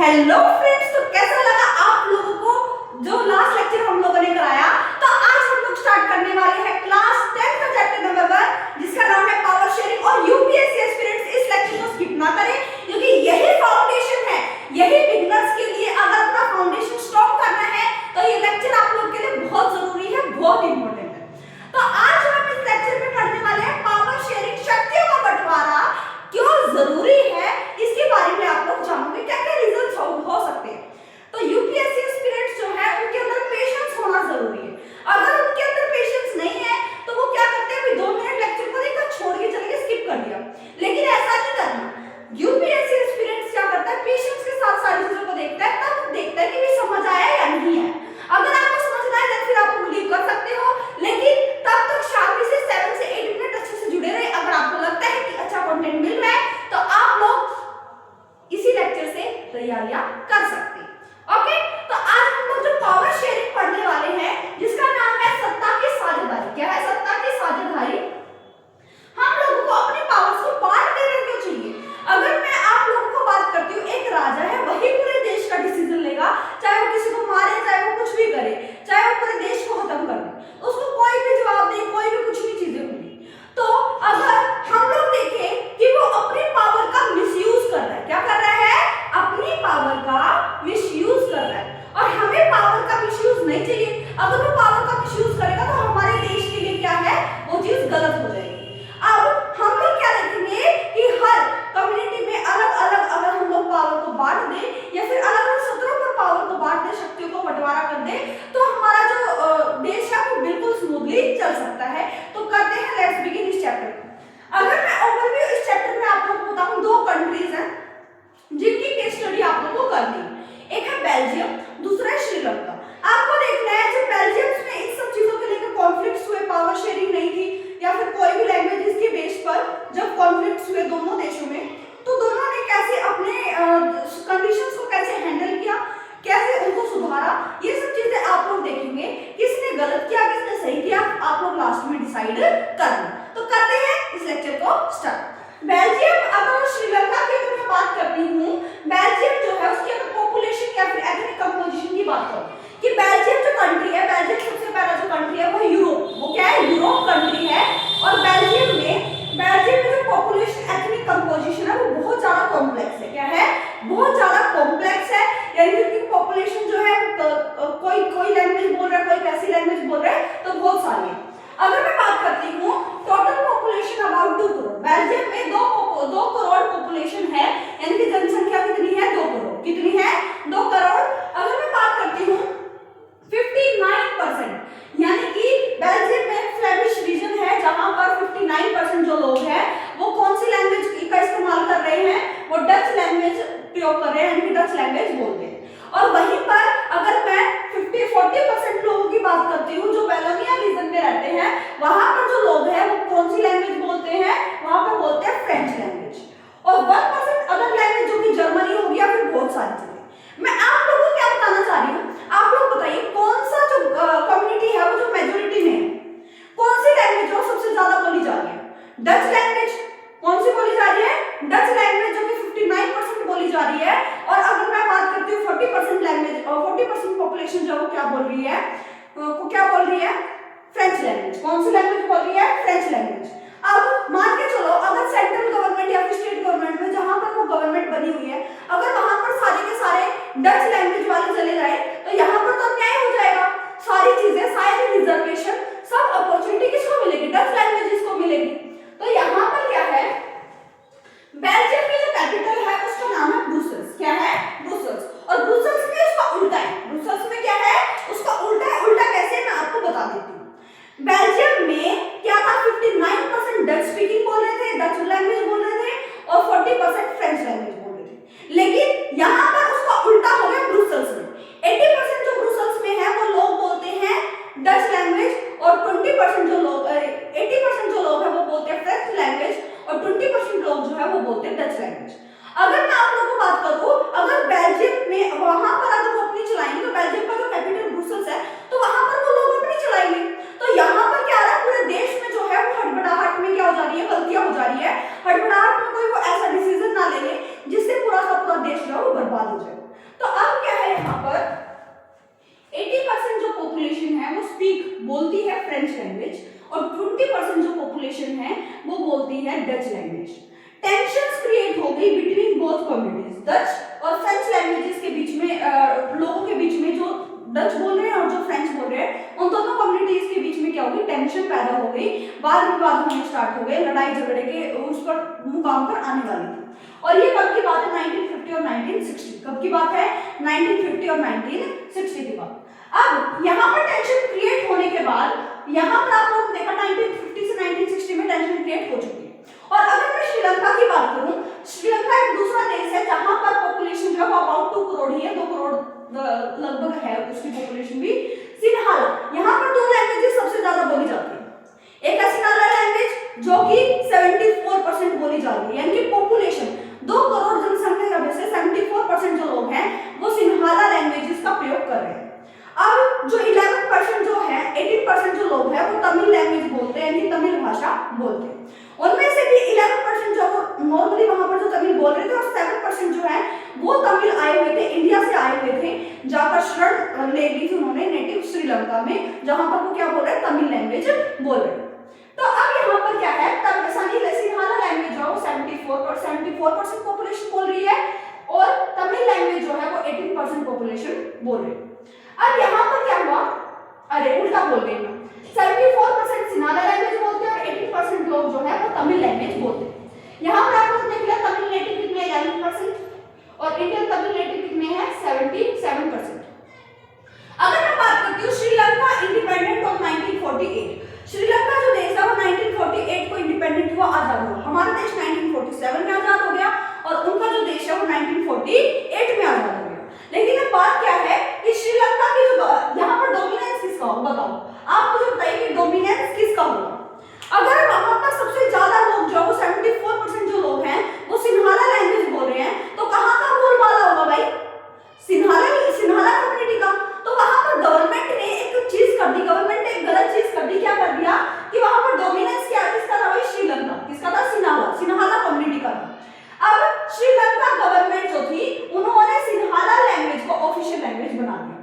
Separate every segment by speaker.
Speaker 1: Hello friends, तो कैसा लगा आप लोगों को जो लास्ट लेक्चर हम लोगों ने कराया। तो आज हम लोग स्टार्ट करने वाले हैं क्लास 10 का चैप्टर नंबर 1 जिसका नाम है पावर शेयरिंग। और यूपीएससी एस्पिरेंट्स इस लेक्चर को स्किप ना करें क्योंकि यही फाउंडेशन है, यही बिगिनर्स के लिए अगर अपना फाउंडेशन स्ट्रॉन्ग करना है तो ये लेक्चर आप लोग के लिए बहुत जरूरी है, बहुत इंपॉर्टेंट है। तो आज हम इस लेक्चर में पढ़ने वाले हैं पावर शेयरिंग, शक्तियों का बंटवारा क्यों जरूरी है, इसके बारे में आप लोग जानोगे, क्या क्या रीजंस हो सकते हैं। तो यूपीएससी एस्पिरेंट्स जो है उनके अंदर पेशेंस होना जरूरी है। अगर उनके अंदर पेशेंस नहीं है तो वो क्या करते हैं, अभी 2 मिनट लेक्चर को देखा, छोड़ के चले गए, स्किप कर दिया। लेकिन ऐसा नहीं करना। यूपीएससी एस्पिरेंट्स क्या करता है, पेशेंस के साथ सारी चीजों को देखता है, तब देखता है कि ये समझ आया या नहीं है। अगर आपको समझ ना आए फिर आप बिलीव कर सकते हो, लेकिन तब तक शांति से 7 से 8 मिनट अच्छे से जुड़े रहे। अगर आपको लगता है कि अच्छा कंटेंट मिल रहा है तो आप लोग इसी लेक्चर से तैयारियां कर सकते हैं। ओके, तो आज हम लोग जो पावर शेयरिंग पढ़ने वाले हैं जिसका नाम है सत्ता की साझेदारी। क्या है सत्ता की साझेदारी? हम लोगों को अपने पावर्स को बांट देना क्यों चाहिए। अगर मैं आप लोगों को बात करती हूँ, एक राजा है, वही पूरे देश का डिसीजन लेगा, चाहे वो किसी को मारे, चाहे वो कुछ भी करे, चाहे वो पूरे देश को खत्म कर दे, उसको कोई भी जवाब दे, कोई भी कुछ भी चीजें होगी। तो अगर हम लोग देखें कि वो अपनी पावर का मिसयूज कर रहा है, क्या कर रहा है, अपनी पावर का मिसयूज कर रहा है, और हमें पावर का मिसयूज नहीं चाहिए। अगर वो पावर का मिसयूज करेगा तो हमारे देश के लिए क्या है, वो चीज गलत हो जाएगी। अब हम लोग क्या देखेंगे कि हर कम्युनिटी में अलग अलग अगर हम लोग पावर को बांट दें या फिर अलग अलग सत्रों पर पावर को बांट दें, शक्तियों को बंटवारा कर दें, तो हमारा जो देश है वो बिल्कुल स्मूथली चल सकता है। तो करते हैं, लेट्स बिगिन इस चैप्टर को। अगर मैं ओवरव्यू इस चैप्टर में आप लोगों को बताऊं, 2 कंट्रीज हैं जिनकी केस स्टडी आप लोगों को करनी है। एक है बेल्जियम, दूसरा है श्रीलंका। आपको देखना है जब बेल्जियम में इन सब चीजों के लेकर कॉन्फ्लिक्ट्स हुए, पावर शेयरिंग नहीं थी या फिर कोई भी लैंग्वेजेस के बेस पर जब कॉन्फ्लिक्ट्स हुए दोनों देशों में, तो दोनों ने कैसे अपने कंडीशंस को कैसे हैंडल किया, कैसे उनको सुधारा, ये सब चीजें आप लोग देखेंगे। किसने गलत किया, किसने सही किया, आप लोग लास्ट में डिसाइड करना। तो करते हैं इस लेक्चर को स्टार्ट। बेल्जियम, अगर श्रीलंका की अगर मैं बात करती हूँ, बेल्जियम जो है उसकी अगर पॉपुलेशन या फिर एथनिक कंपोजिशन की बात करूँ कि बेल्जियम जो कंट्री है, बेल्जियम सबसे पहला जो कंट्री है वो है यूरोप, वो क्या है, यूरोप कंट्री है। और बेल्जियम में जो पॉपुलेशन एथनिक कंपोजिशन है वो बहुत ज्यादा कॉम्प्लेक्स है। क्या है, बहुत ज्यादा कॉम्प्लेक्स है, यानी कि उनकी पॉपुलेशन जो है कोई लैंग्वेज बोल रहा है, कोई कैसी लैंग्वेज बोल रहा है, तो बहुत सारी है। अगर मैं बात करती हूँ total population about 2 crore, Belgium में 2 करोड़ पॉपुलेशन है, यानी कि जनसंख्या कितनी है, 2 करोड़। कितनी है, 2 करोड़। अगर मैं बात करती हूँ 59%, यानी कि बेल्जियम में फ्लेमिश रीजन है जहां पर 59% जो लोग हैं वो कौन सी लैंग्वेज का इस्तेमाल कर रहे हैं, वो डच लैंग्वेज प्रयोग कर रहे हैं, यानी कि डच लैंग्वेज बोलते हैं। और वहीं पर अगर मैं 40% लोगों की बात करती हूँ जो वेलोनिया रीजन में रहते हैं, वहां पर जो लोग हैं वो कौन सी लैंग्वेज बोलते हैं, वहां पर बोलते हैं फ्रेंच लैंग्वेज। और 1% अदर लैंग्वेज जो कि जर्मनी हो गया, फिर बहुत सारी चीजें। मैं आप लोगों को क्या बताना चाह रही हूँ, आप लोग बताइए कौन सा जो कम्युनिटी है वो जो मेजोरिटी में है, कौन सी लैंग्वेज जो सबसे ज्यादा बोली जा रही है, डच लैंग्वेज। कौन सी बोली जा रही है, डच लैंग्वेज जो कि 59% बोली जा रही है। और अगर मैं बात करती हूँ 40% लैंग्वेज और 40% पॉपुलेशन जो क्या बोल रही है, क्या बोल रही है, फ्रेंच लैंग्वेज। कौन सी लैंग्वेज बोल रही है, फ्रेंच लैंग्वेज। अब मान के चलो अगर सेंट्रल गवर्नमेंट या फिर स्टेट गवर्नमेंट में जहां पर वो गवर्नमेंट बनी हुई है, अगर वहां पर सारे के सारे डच लैंग्वेज वाले चले जाए तो यहाँ पर तो अन्याय हो जाएगा। सारी चीजें, सारे रिजर्वेशन, सब अपॉर्चुनिटी किसको मिलेगी, डच लैंग्वेजेस को मिलेगी। तो यहाँ पर क्या है, बेल्जियम की जो कैपिटल है उसका नाम है ब्रुसेल्स। क्या है, ब्रुसेल्स। और ब्रुसेल्स में उसका उल्टा है, ब्रुसेल्स में क्या है, उसका उल्टा है। उल्टा कैसे, मैं आपको बता देती हूँ। बेल्जियम में क्या था, 59% डच स्पीकिंग बोल रहे थे, डच लैंग्वेज बोल रहे थे, और 40% फ्रेंच लैंग्वेज बोल रहे थे। लेकिन कम्युनिटीज, डच और फ्रेंच लैंग्वेजेस के बीच में लोगों के बीच में जो डच बोल रहे हैं और जो फ्रेंच बोल रहे हैं उन दोनों कम्युनिटीज के बीच में क्या हो गई, टेंशन पैदा हो गई, वाद विवाद होने स्टार्ट हो गए, लड़ाई झगड़े के उस पर मुकाम पर आने वाली थी। और ये कब की बात है, 1950 और 1960। कब की बात है, 1950 और 1960 की बात। अब यहाँ पर टेंशन क्रिएट होने के बाद यहाँ पर आप लोग देखा 1950 से 1960 में टेंशन क्रिएट हो चुकी है। और अगर मैं श्रीलंका की बात करूं, श्रीलंका एक दूसरा देश है जहां पर पॉपुलेशन जो है अबाउट 2 करोड़ ही है, 2 करोड़ लगभग है उसकी पॉपुलेशन भी। सिन्हाला, यहाँ पर 2 लैंग्वेजेस सबसे ज्यादा बोली जाती है। एक है सिन्हाला लैंग्वेज जो कि 74% बोली जाती है, यानी कि पॉपुलेशन 2 करोड़ जनसंख्या में से 74% जो लोग हैं वो सिन्हाला लैंग्वेजेस का प्रयोग कर रहे हैं। अब जो 11% जो है, 18% जो लोग हैं वो तमिल लैंग्वेज बोलते हैं, यानी तमिल भाषा बोलते हैं। उनमें से भी 11% जो नॉर्मली वहां पर जो तमिल बोल रहे थे और 7% जो है वो तमिल आए हुए थे, इंडिया से आए हुए थे, जाकर शरण ले ली थी उन्होंने नेटिव श्रीलंका में, जहां पर वो क्या बोल रहे हैं, तमिल लैंग्वेज बोल रहे हैं। तो अब यहाँ पर क्या है, तब सिन्हाला लैंग्वेज जो है 74% पॉपुलेशन बोल रही है और तमिल लैंग्वेज जो है वो 18% पॉपुलेशन बोल रही है। अब यहाँ पर क्या हुआ, अरे उल्टा बोल गई मैं, 74% सिन्हाला लैंग्वेज बोलते हैं और 18% लोग जो है वो तमिल लैंग्वेज बोलते हैं। यहाँ पर आप लोग देख लिया तमिल नेटिव कितने 11% और इंडियन तमिल नेटिव कितने हैं 77%। अगर मैं बात करती हूँ श्रीलंका इंडिपेंडेंट ऑफ 1948, श्रीलंका जो देश है वो 1948 को इंडिपेंडेंट हुआ, आजाद हुआ। हमारा देश 1947 में आजाद हो गया और उनका जो देश है वो 1948 में आजाद हो गया। लेकिन अब बात क्या है कि श्रीलंका की जो यहाँ पर डोमिनेंस किसका होगा, बताओ आप मुझे बताइए कि डोमिनेंस किसका होगा। अगर वहां पर सबसे ज्यादा लोग जो 74% जो लोग हैं वो सिन्हाला लैंग्वेज बोल रहे हैं, तो कहाँ का बोलबाला होगा भाई, सिन्हाला कम्युनिटी का। तो वहां पर गवर्नमेंट ने एक चीज कर दी, गवर्नमेंट ने एक गलत चीज कर दी, क्या कर दिया कि वहां पर डोमिनेंस क्या किसका था भाई, श्रीलंका, किसका था, सिन्हाला कम्युनिटी का था। अब श्रीलंका गवर्नमेंट जो थी उन्होंने सिन्हाला लैंग्वेज को ऑफिशियल लैंग्वेज बना दिया।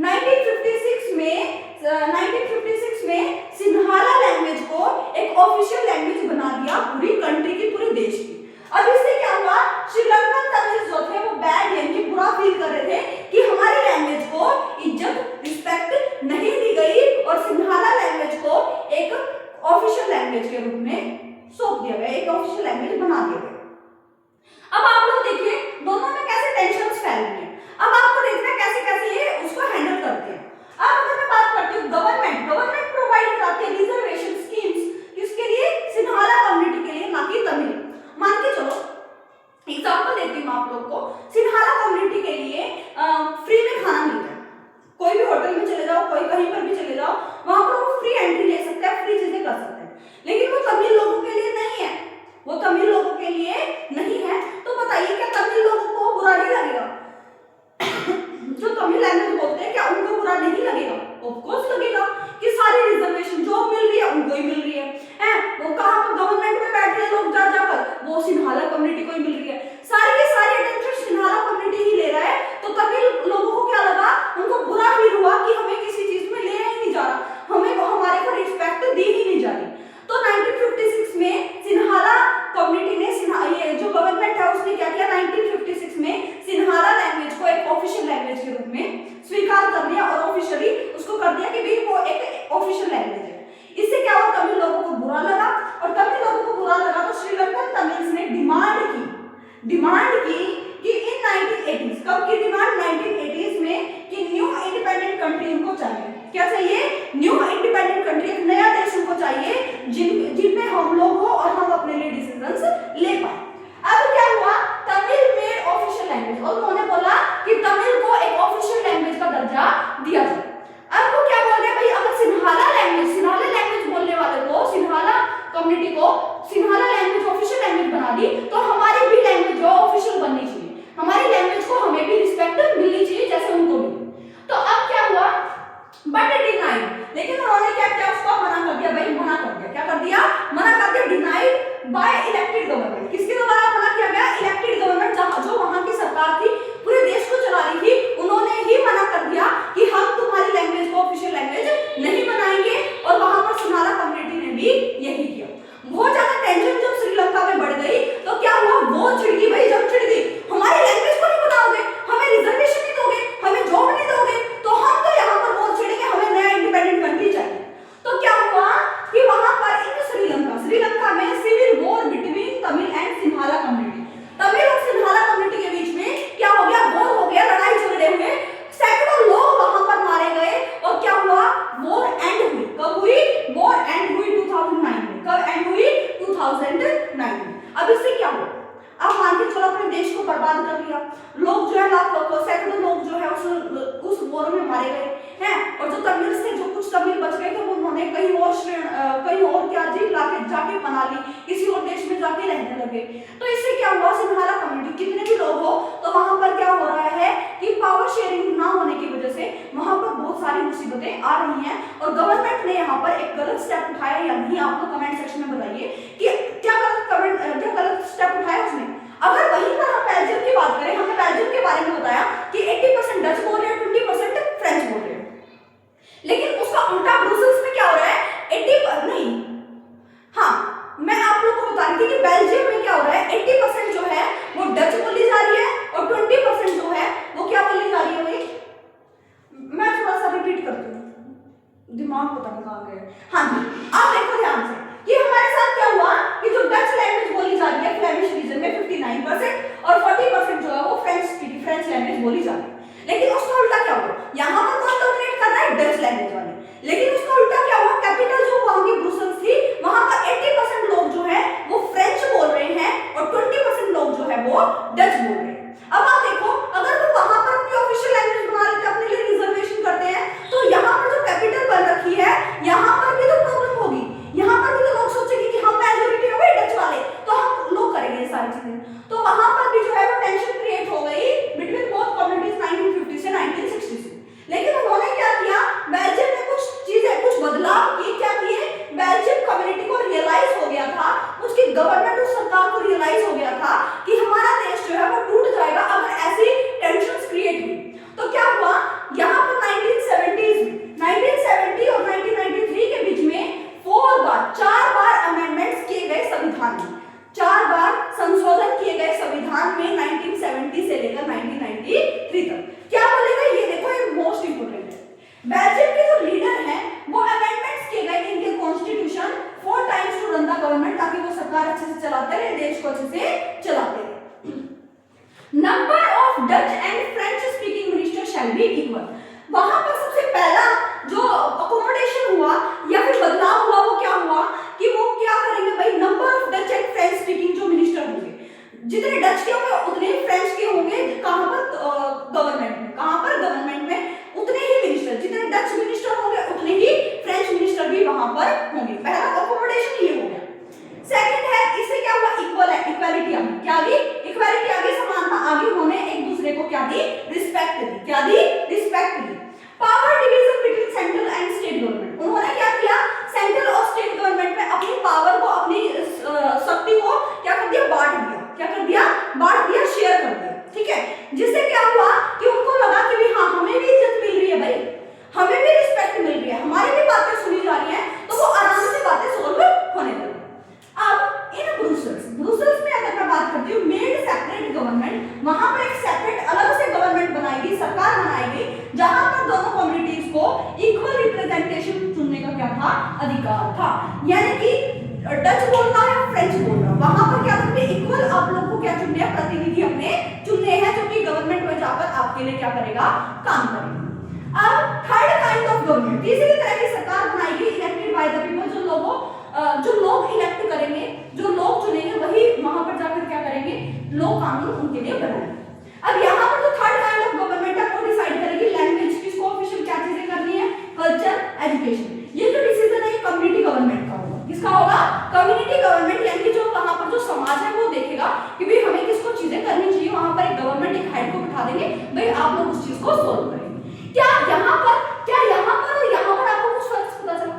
Speaker 1: 1956 में सिन्हाला लैंग्वेज को एक ऑफिशियल लैंग्वेज बना दिया पूरी कंट्री की, पूरे देश की। अब इससे क्या हुआ, श्रीलंकन तमिल जो थे वो बैड यानी कि बुरा फील कर रहे थे कि हमारी लैंग्वेज को इज्जत रिस्पेक्ट नहीं दी गई और सिन्हाला लैंग्वेज को एक ऑफिशियल लैंग्वेज के रूप में सौंप दिया गया, एक ऑफिशियल लैंग्वेज बना दिया गया। अब आप लोग देखिए दोनों में कैसे टेंशन्स फैल रही हैं। अब आपको देखना है कैसे कैसे ये उसको हैंडल करते हैं। अब अगर मैं बात करती हूँ गवर्नमेंट प्रोवाइड कराती है रिजर्वेशन स्कीम्स किसके लिए, सिन्हाला कम्युनिटी के लिए, ना कि तमिल। मान के चलो एग्जांपल देती हूँ आप लोग को, सिन्हाला कम्युनिटी के लिए फ्री में खाना मिलता है, कोई भी होटल में चले जाओ, कोई कहीं पर भी चले जाओ, वहां पर वो फ्री एंट्री ले सकते हैं, फ्री चीजें कर सकते हैं। लेकिन वो तमिल लोगों के लिए नहीं है, वो तमिल लोगों के लिए नहीं है। तो बताइए क्या तमिल लोगों को बुरा नहीं लगेगा जो तमिल लैंग्वेज बोलते हैं, क्या उनको बुरा नहीं लगेगा? ऑफ कोर्स लगेगा कि सारी रिजर्वेशन जो मिल रही है उनको ही मिल रही है। वो कहां पर गवर्नमेंट में बैठ रहे लोग जाकर वो सिन्हाला कम्युनिटी को ही मिल रही है, सारी की सारी अटेंशन सिन्हाला कम्युनिटी ही ले रहा है। तो तमिल लोगों को क्या लगा, उनको बुरा फील हुआ कि हमें किसी चीज में ले ही नहीं जा रहा, हमें वो हमारे को रिस्पेक्ट दी ही नहीं जा रही। तो 1956 में सिन्हाला कम्युनिटी ने ये जो गवर्नमेंट है उसने क्या किया, 1956 में सिन्हाला लैंग्वेज को एक ऑफिशियल लैंग्वेज के रूप में स्वीकार कर लिया और ऑफिशियली उसको कर दिया कि भाई वो एक ऑफिशियल लैंग्वेज है। इससे क्या हुआ, तमिल लोगों को बुरा लगा और तमिल लोगों को बुरा लगा तो श्रीलंकन तमिल्स ने डिमांड की कि इन 1980s, कब की डिमांड, 1980s में कि न्यू इंडिपेंडेंट कंट्री उनको चाहिए। क्या चाहिए, न्यू इंडिपेंडेंट कंट्री, एक नया देश उनको चाहिए जिनमें हम लोग हो और हम अपने लिए डिसीजंस ले पाए। अब क्या हुआ, तमिल में ऑफिशियल लैंग्वेज, और उन्होंने बोला कि तमिल को एक ऑफिशियल लैंग्वेज का दर्जा दिया जाए। अब वो क्या बोल रहे हैं भाई, अगर सिन्हाला लैंग्वेज बोलने वाले को, सिन्हाला कम्युनिटी को सिन्हाला लैंग्वेज ऑफिशियल लैंग्वेज बना दी तो हमारी भी लैंग्वेज जो ऑफिशियल बननी चाहिए, हमारी लैंग्वेज को हमें भी रिस्पेक्ट मिलनी चाहिए जैसे उनको मिली। तो अब क्या हुआ, बट डिनाइड, लेकिन उन्होंने क्या किया, उसको मना कर दिया भाई, मना कर दिया, क्या कर दिया, मना कर दिया, डिनाइड बाय इलेक्टेड गवर्नमेंट। किसके द्वारा मना किया गया, इलेक्टेड गवर्नमेंट, जो वहां की सरकार थी, पूरे देश को चला रही थी, उन्होंने ही मना कर दिया कि हम तुम्हारी लैंग्वेज को ऑफिशियल लैंग्वेज नहीं बनाएंगे। और वहां पर सिन्हाला कम्युनिटी ने भी यही किया। बहुत ज्यादा टेंशन जब श्रीलंका में बढ़ गई तो क्या हुआ, वो छिड़ गई भाई, जब छिड़ गई हमारी के रहने लगे। तो इससे क्या हुआ, सिंघाड़ा कम्युनिटी कितने भी लोग हो तो वहां पर क्या हो रहा है कि पावर शेयरिंग ना होने की वजह से वहां पर बहुत सारी मुसीबतें आ रही हैं और गवर्नमेंट ने यहाँ पर एक गलत स्टेप उठाया या नहीं, आप लोग कमेंट सेक्शन में बताइए कि क्या गलत स्टेप उठाया उसने। अगर वहीं पर हम बेल्जियम की बात करें, हमने बेल्जियम के बारे में बताया कि 80% डच बोल रहे हैं, 20% फ्रेंच बोल रहे हैं, लेकिन उसका उल्टा ब्रुसेल्स में क्या हो रहा है, 80 नहीं, हाँ मैं आप लोग को बता रही थी कि बेल्जियम में क्या हो रहा है, 80% जो है वो डच बोली जा रही है और 20% जो है वो क्या बोली जा रही है भाई, मैं थोड़ा सा रिपीट करती हूँ, दिमाग पता नहीं कहाँ गया। हाँ जी, आप देखो ध्यान से कि हमारे साथ क्या हुआ कि जो डच लैंग्वेज बोली जा रही है फ्लेमिश रीजन में 59% और 40% जो है वो फ्रेंच लैंग्वेज बोली जा रही है। लेकिन उसका उल्टा क्या हुआ, यहाँ पर कौन डोमिनेट कर रहा है, डच लैंग्वेज वाले, लेकिन उसका उल्टा क्या हुआ, कैपिटल जो वहां की ब्रुसेल्स थी वहां पर 80% लोग जो है वो फ्रेंच बोल रहे हैं और 20% लोग जो है वो डच बोल रहे हैं। अब आप देखो, अगर वो वहां पर अपनी ऑफिशियल लैंग्वेज बना लेते, अपने लिए रिजर्वेशन करते हैं, तो यहाँ पर जो कैपिटल बन रखी है यहाँ पर भी तो प्रॉब्लम होगी, यहाँ पर भी तो लोग सोचेंगे कि हम मेजॉरिटी हो गए डच वाले तो हम लोग करेंगे ये सारी चीजें, तो वहां पर भी जो है वो टेंशन क्रिएट हो गई बिटवीन बोथ कम्युनिटीज 1950 से 1960 से। लेकिन उन्होंने क्या किया, बेल्जियम में कुछ चीजें, कुछ बदलाव किए, क्या किए, बेल्जियम कम्युनिटी को रियलाइज हो गया था, उसकी गवर्नमेंट और सरकार को रियलाइज हो गया था कि हमारा देश जो है वो टूट जाएगा अगर ऐसी टेंशंस क्रिएट हुई। तो क्या हुआ, यहाँ पर 1970 और 1993 के बीच में 4 बार अमेंडमेंट्स किए गए संविधान में, 4 बार संशोधन किए गए संविधान में 1970 से लेकर 1993 तक। क्या बोलेगा ये देखो, ये मोस्ट इंपोर्टेंट है। बेल्जियम के जो लीडर हैं वो अमेंडमेंट्स किए गए इनके constitution 4 times to run the government, ताकि वो सरकार अच्छे से चलाते रहे, देश को अच्छे से चलाते रहे। Number of Dutch and French speaking minister shall be equal. वहां पर सबसे पहला जो अकोमोडेशन हुआ या फिर बदलाव हुआ वो क्या हुआ कि वो क्या करेंगे भाई, number of Dutch and French speaking जो मिनिस्टर होंगे, जितने डच के होंगे उतने ही फ्रेंच के होंगे, कहां पर गवर्नमेंट में, कहां पर गवर्नमेंट में उतने ही मिनिस्टर, जितने डच मिनिस्टर होंगे उतने ही फ्रेंच मिनिस्टर भी वहां पर होंगे। पहला अकोमोडेशन ये हो गया। सेकंड है, इससे क्या हुआ, इक्वालिटी आ गई, क्या दी, इक्वालिटी आ गई, समानता आ गई, उन्होंने एक दूसरे को क्या दी, रिस्पेक्ट दी, क्या दी, रिस्पेक्ट दी। Power division between central and state government, उन्होंने क्या किया, सेंट्रल और स्टेट गवर्नमेंट में अपनी पावर को, अपनी शक्ति को क्या कर दिया, बांट दिया, क्या कर दिया, बांट दिया, शेयर कर दिया, ठीक है। जिससे क्या हुआ कि उनको लगा कि भी हाँ हमें भी इज्जत मिल रही है भाई, हमें भी रिस्पेक्ट मिल रही है, हमारी भी बातें सुनी जा रही हैं, तो वो आराम से बातें सॉल्व होने लगी। अब इन ब्रुसेल्स में अगर मैं बात करती हूँ, मेड सेपरेट गवर्नमेंट, वहां पर एक सेपरेट अलग से गवर्नमेंट बनाई गई, सरकार बनाई गई, जहां पर दोनों कम्युनिटीज को इक्वल रिप्रेजेंटेशन चुनने का क्या था, अधिकार था। यानी कि डच बोल रहा है, फ्रेंच बोल रहा है, वहां पर क्या करते हैं, इक्वल आप लोग को क्या चुनने हैं, प्रतिनिधि अपने चुनने हैं, जो कि गवर्नमेंट में जाकर आपके लिए क्या करेगा, काम करेगा। अब थर्ड काइंड ऑफ गवर्नमेंट, तीसरी तरह की सरकार बनाई गई, इलेक्टेड बाय द पीपल, जो लोग इलेक्ट करेंगे, जो लोग चुनेंगे वही वहां पर जाकर क्या करेंगे, लोग कानून उनके लिए बनाएंगे। अब यहाँ पर जो थर्ड काइंड ऑफ गवर्नमेंट है वो डिसाइड करेगी लैंग्वेज किसको ऑफिशियल क्या चीजें करनी है, कल्चर, एजुकेशन। ये जो डिसीजन है ये कम्युनिटी गवर्नमेंट का होगा, किसका होगा, कम्युनिटी गवर्नमेंट, यानी कि जो वहां पर जो समाज है वो देखेगा कि भाई हमें किसको चीजें करनी चाहिए, वहां पर एक गवर्नमेंट एक हेड को बिठा देंगे, भाई आप लोग उस चीज को सोल्व करेंगे। क्या यहाँ पर और यहाँ पर आपको कुछ फर्क पता चला?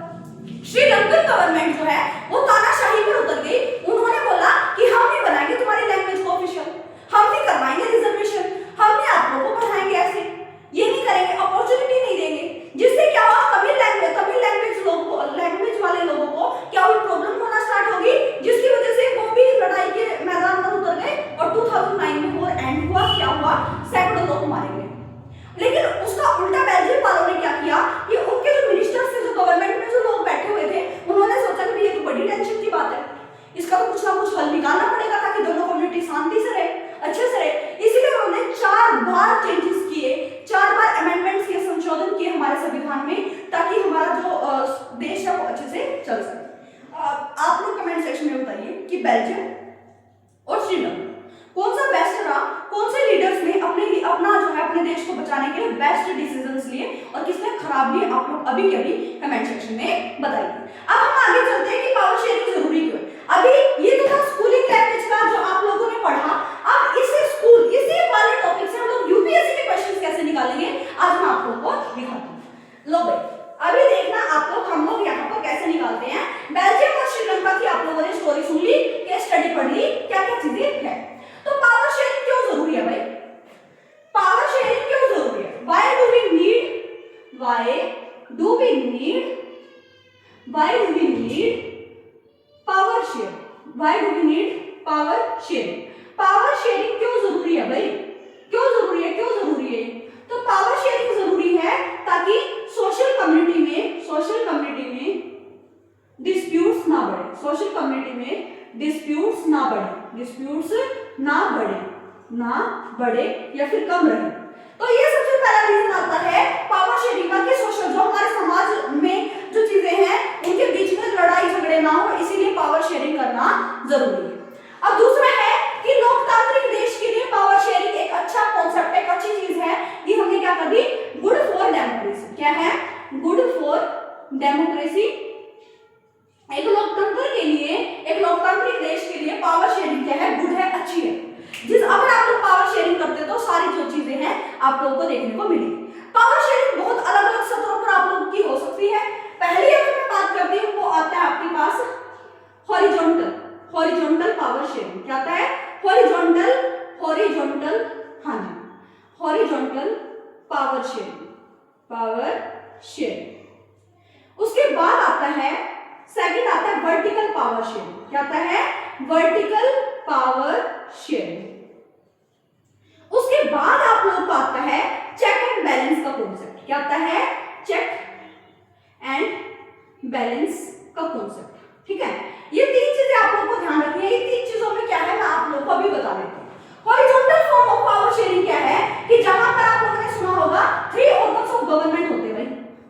Speaker 1: श्रीलंकन गवर्नमेंट जो है वो तानाशाही पर उतर गई, उन्होंने बोला कि हम नहीं बनाएंगे तुम्हारी लैंग्वेज को ऑफिशियल, हम नहीं करवाएंगे रिजर्वेशन, हम नहीं आप लोगों को पढ़ाएंगे, ऐसे ये नहीं करेंगे, अपॉर्चुनिटी नहीं देंगे। जिससे क्या हुआ, तमिल लैंग्वेज वाले लोगों को क्या हुई, प्रॉब्लम होना स्टार्ट होगी, जिसकी वजह से वो भी लड़ाई के मैदान में उतर गए और 2009 में वो एंड हुआ। क्या हुआ, सैकड़ों लोग मारे गए। लेकिन उसका उल्टा बेल्जियम वालों ने क्या किया कि उनके जो मिनिस्टर्स थे, जो गवर्नमेंट में जो लोग बैठे हुए थे, उन्होंने सोचा कि ये तो बड़ी टेंशन की बात है, इसका तो कुछ ना कुछ हल निकालना पड़ेगा ताकि दोनों कम्युनिटी शांति से रहे, अच्छे से रहे। इसीलिए उन्होंने 4 बार चेंजेस किए, 4 बार अमेंडमेंट्स किए, संशोधन किए हमारे संविधान में, ताकि हमारा जो देश है वो अच्छे से चल सके। आप लोग कमेंट सेक्शन में बताइए कि बेल्जियम और श्रीलंका कौन सा बेस्ट रहा, कौन से लीडर्स ने अपना जो है अपने देश को बचाने के लिए बेस्ट डिसीजंस लिए और किसने खराब लिए, आप लोग अभी के अभी कमेंट सेक्शन में बताइए। अब हम आगे चलते हैं कि पावर शेयरिंग जरूरी क्यों है। अभी ये तो था स्कूलिंग लो भाई, अभी देखना आप लोग, हम लोग यहाँ पर कैसे निकालते हैं। बेल्जियम और श्रीलंका की आप लोगों ने स्टोरी सुन ली, केस स्टडी पढ़ ली, क्या क्या चीजें है। तो पावर शेयरिंग क्यों जरूरी है भाई? पावर शेयरिंग क्यों जरूरी है? Why do we need power sharing? Why do we need power sharing? Power sharing क्यों जरूरी है भाई? क्यों जरूरी है? तो पावर शेयरिंग जरूरी है ताकि सोशल कम्युनिटी में डिस्प्यूट्स ना बढ़े, ना बढ़े या फिर कम रहे। तो ये सबसे पहला रीजन आता है पावर शेयरिंग का कि सोशल, जो हमारे समाज में जो चीजें हैं उनके बीच में लड़ाई झगड़े ना हो, इसीलिए पावर शेयरिंग करना जरूरी है। अब दूसरा है कि लोकतांत्रिक देश के लिए पावर शेयरिंग एक अच्छा कॉन्सेप्ट, एक अच्छी चीज है। ये हमने क्या कर दी? Good for democracy. क्या है? Good for democracy. एक लोकतंत्र के लिए, एक लोकतांत्रिक देश के लिए पावर शेयरिंग क्या है? गुड है, अच्छी है। अगर आप लोग पावर शेयरिंग करते हो तो सारी जो चीजें हैं आप लोगों को देखने को मिलेगी। पावर शेयरिंग बहुत अलग अलग सतहों पर आप लोगों की हो सकती है। पहली अगर मैं बात करती हूँ वो आता है आपके पास हॉरिजॉन्टल पावर शेयरिंग। क्या आता है? हॉरिजॉन्टल हाँ जी, हॉरिजॉन्टल पावर शेयरिंग। उसके बाद आता है सेकंड आता है वर्टिकल पावर शेयरिंग। क्या आता है? Vertical power sharing. उसके बाद आप लोगों को आता है चेक एंड बैलेंस का कॉन्सेप्ट। क्या आता है? चेक एंड बैलेंस का कॉन्सेप्ट। ठीक है, ये तीन चीजें आप लोगों को ध्यान रखनी है। ये तीन चीजों में क्या है मैं आप लोगों को अभी बता देती हूँ। Horizontal form of power sharing क्या है कि जहां पर आप लोगों ने सुना होगा 3 ऑर्गन्स ऑफ गवर्नमेंट होते हैं भाई।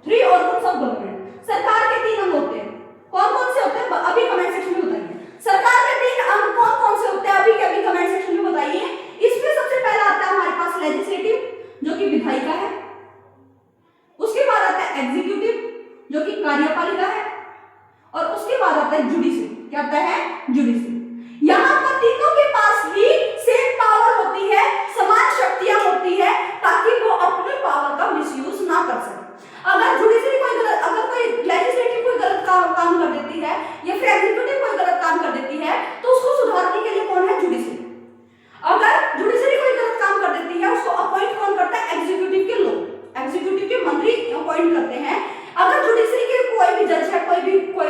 Speaker 1: 3 ऑर्गन्स ऑफ गवर्नमेंट, सरकार के 3 अंग होते हैं। कौन कौन से होते हैं अभी कमेंट सेक्शन में बताइए। सरकार के 3 अंग कौन कौन से होते हैं अभी के अभी कमेंट सेक्शन में बताइए। इसमें सबसे पहला आता है हमारे पास लेजिस्लेटिव, जो कि विधायिका है। उसके बाद आता है एग्जीक्यूटिव, जो कि कार्यपालिका है। और उसके बाद आता है जुडिशरी। क्या आता है? जुडिशरी। यहां पर तीनों के पास ही सेम पावर होती है, समान शक्तियां होती है, ताकि वो अपने पावर का मिसयूज ना कर सके। अगर जुडिशरी कोई गलत, अगर कोई लेजिस्लेटिव कोई गलत काम कर देती है या फिर एग्जीक्यूटिव कोई गलत काम कर देती है तो उसको सुधारने के लिए कौन है? जुडिशरी। अगर जुडिशरी कोई गलत काम कर देती है उसको अपॉइंट कौन करता है? एग्जीक्यूटिव के लोग, एग्जीक्यूटिव के मंत्री अपॉइंट करते हैं। अगर जुडिशरी के कोई भी जज है, कोई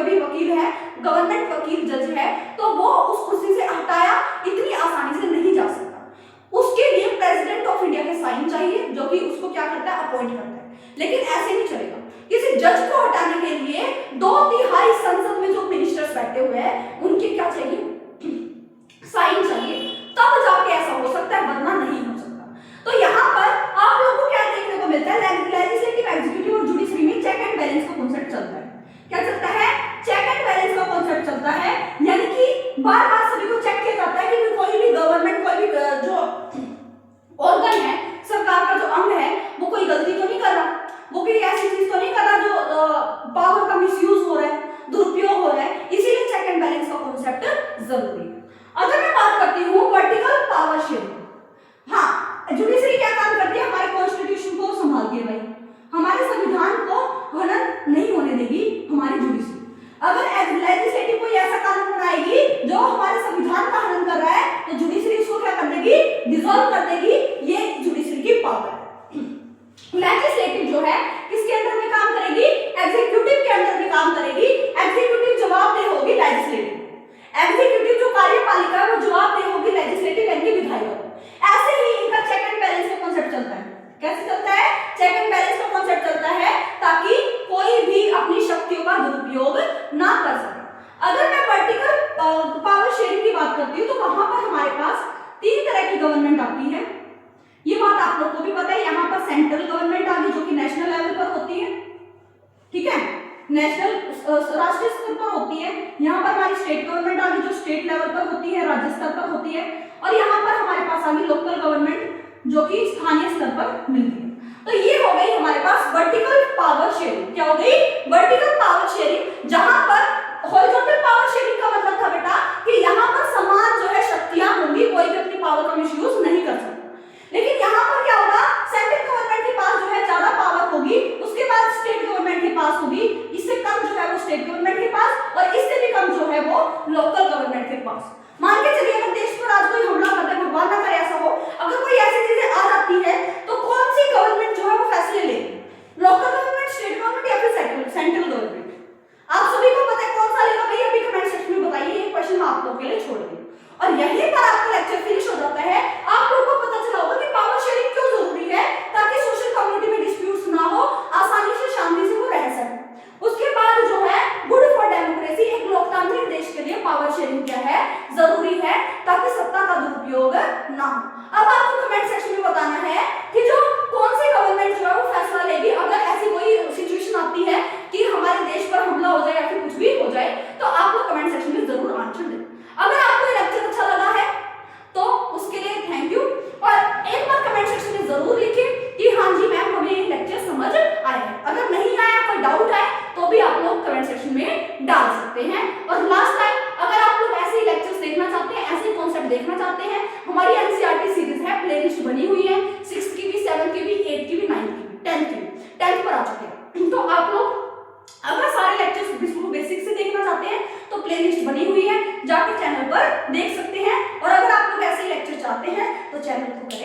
Speaker 1: भी वकील है, गवर्नमेंट वकील जज है, तो वो उस कुर्सी से हटाया इतनी आसानी से नहीं जा सकता। उसके लिए प्रेसिडेंट ऑफ इंडिया के साइन चाहिए, जो कि उसको क्या करता है? अपॉइंट करता है। लेकिन ऐसे नहीं चलेगा। किसी जज को हटाने के लिए 2/3 संसद में जो मिनिस्टर्स बैठे हुए हैं उनके क्या चाहिए? साइन चाहिए, तब जाके ऐसा हो सकता है, वरना नहीं हो सकता। तो यहाँ पर आप लोगों को क्या देखने को मिलता है? लेजिस्लेटिव, एग्जीक्यूटिव और जुडिशरी में चेक एंड बैलेंस का कॉन्सेप्ट चलता है। क्या चलता है? चेक एंड बैलेंस का कॉन्सेप्ट चलता है। यानी कि बार बार सभी को चेक किया जाता है कि कोई भी गवर्नमेंट, कोई भी जो ऑर्गन है, सरकार का जो अंग है, वो कोई गलती तो नहीं कर रहा, वो कोई ऐसी चीज तो नहीं कर रहा जो पावर का मिसयूज हो रहा है, दुरुपयोग हो रहा है। इसीलिए चेक एंड बैलेंस का कॉन्सेप्ट जरूरी है। अगर मैं बात करती हूँ वर्टिकल पावर शेयरिंग, हाँ, जुडिशरी क्या काम करती है? हमारे कॉन्स्टिट्यूशन को संभालती है भाई, हमारे संविधान को हनन नहीं होने देगी हमारी जुडिशरी। अगर लेजिस्लेटिव कोई ऐसा कानून बनाएगी जो हमारे संविधान का हनन कर रहा है तो जुडिशरी उसको क्या कर देगी? डिसॉल्व कर देगी। ये जुडिशरी की पावर है। लेजिस्लेटिव जो है किसके अंडर में काम करेगी? एग्जीक्यूटिव के अंडर में काम करेगी। एग्जीक्यूटिव जवाबदेह होगी लेजिस्लेटिव, एग्जीक्यूटिव जो कार्यपालिका है वो जवाबदेह होगी लेजिस्लेटिव यानी विधायिका। ऐसे ही इनका चेक एंड बैलेंस का कॉन्सेप्ट चलता है। कैसे चलता है? चेक एंड बैलेंस का कॉन्सेप्ट चलता है ताकि कोई भी अपनी शक्तियों का दुरुपयोग ना कर सके। अगर मैं वर्टिकल पावर शेयरिंग की बात करती हूँ तो वहां पर हमारे पास 3 तरह की गवर्नमेंट आती है। ये बात आप लोग को भी पता है। यहाँ पर सेंट्रल गवर्नमेंट आ गई जो कि नेशनल लेवल पर होती है, ठीक है, नेशनल राष्ट्रीय स्तर पर होती है। यहाँ पर हमारी स्टेट गवर्नमेंट आ गई जो स्टेट लेवल पर होती है, राज्य स्तर पर होती है। और यहाँ पर हमारे पास आ गई लोकल गवर्नमेंट जो कि स्थानीय स्तर पर मिलती है। तो ये हो गई हमारे पास वर्टिकल पावर शेयरिंग। क्या हो गई? Vertical power sharing. जहां पर हॉरिजॉन्टल पावर शेयरिंग का मतलब था बेटा कि यहाँ पर समान जो है शक्तियां होंगी, कोई भी अपनी पावर का मिसयूज नहीं कर सकता। लेकिन यहाँ पर क्या होगा? सेंट्रल गवर्नमेंट के पास जो है ज्यादा पावर होगी, उसके बाद स्टेट चैनल को करें